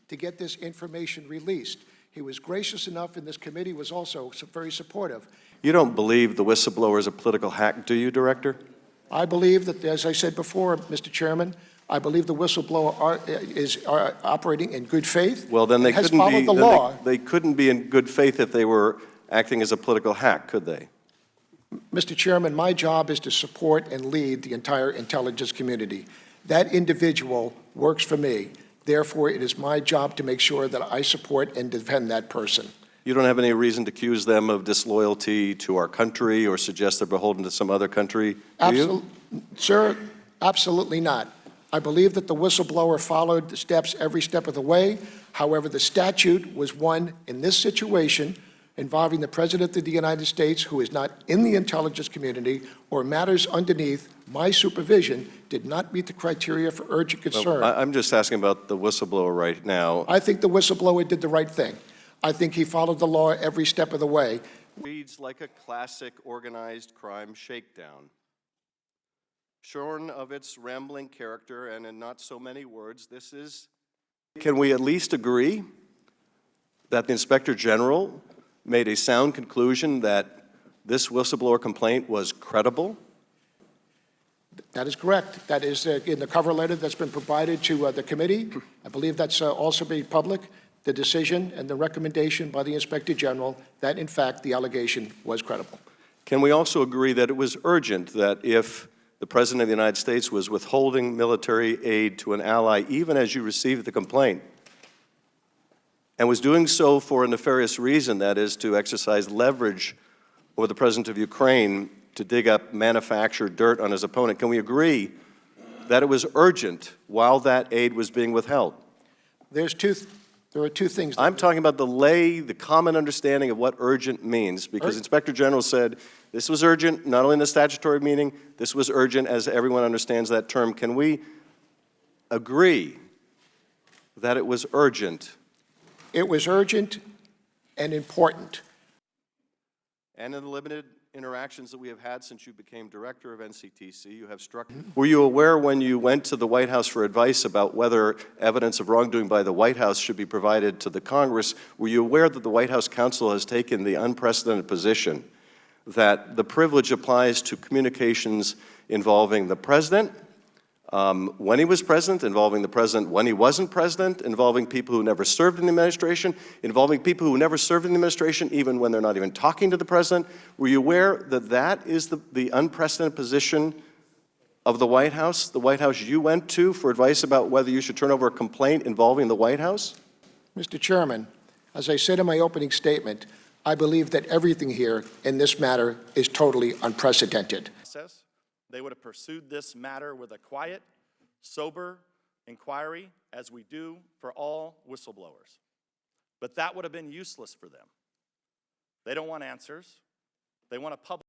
to get this information released. He was gracious enough, and this committee was also very supportive. You don't believe the whistleblower is a political hack, do you, Director? I believe that, as I said before, Mr. Chairman, I believe the whistleblower is operating in good faith. Well, then they has couldn't followed be. the law. They couldn't be in good faith if they were acting as a political hack, could they? Mr. Chairman, my job is to support and lead the entire intelligence community. That individual works for me. Therefore, it is my job to make sure that I support and defend that person. You don't have any reason to accuse them of disloyalty to our country or suggest they're beholden to some other country, do you? Sir, absolutely not. I believe that the whistleblower followed the steps every step of the way. However, the statute was one in this situation involving the President of the United States, who is not in the intelligence community, or matters underneath my supervision, did not meet the criteria for urgent concern. Well, I'm just asking about the whistleblower right now. I think the whistleblower did the right thing. I think he followed the law every step of the way. Reads like a classic organized crime shakedown. Shorn of its rambling character and in not so many words, this is... Can we at least agree that the Inspector General made a sound conclusion that this whistleblower complaint was credible? That is correct. That is in the cover letter that's been provided to the committee. I believe that's also made public, the decision and the recommendation by the Inspector General that, in fact, the allegation was credible. Can we also agree that it was urgent that if the President of the United States was withholding military aid to an ally, even as you received the complaint, and was doing so for a nefarious reason, that is to exercise leverage over the President of Ukraine to dig up manufactured dirt on his opponent, can we agree that it was urgent while that aid was being withheld? There are two things. I'm talking about the common understanding of what urgent means, because Inspector General said this was urgent, not only in the statutory meaning, this was urgent as everyone understands that term. Can we agree that it was urgent? It was urgent and important. And in the limited interactions that we have had since you became director of NCTC, you have struck. Were you aware when you went to the White House for advice about whether evidence of wrongdoing by the White House should be provided to the Congress, were you aware that the White House counsel has taken the unprecedented position that the privilege applies to communications involving the President, when he was president, involving the president when he wasn't president, involving people who never served in the administration, involving people who never served in the administration even when they're not even talking to the president? Were you aware that that is the unprecedented position of the White House you went to for advice about whether you should turn over a complaint involving the White House? Mr. Chairman, as I said in my opening statement, I believe that everything here in this matter is totally unprecedented. They would have pursued this matter with a quiet, sober inquiry, as we do for all whistleblowers. But that would have been useless for them. They don't want answers. They want a public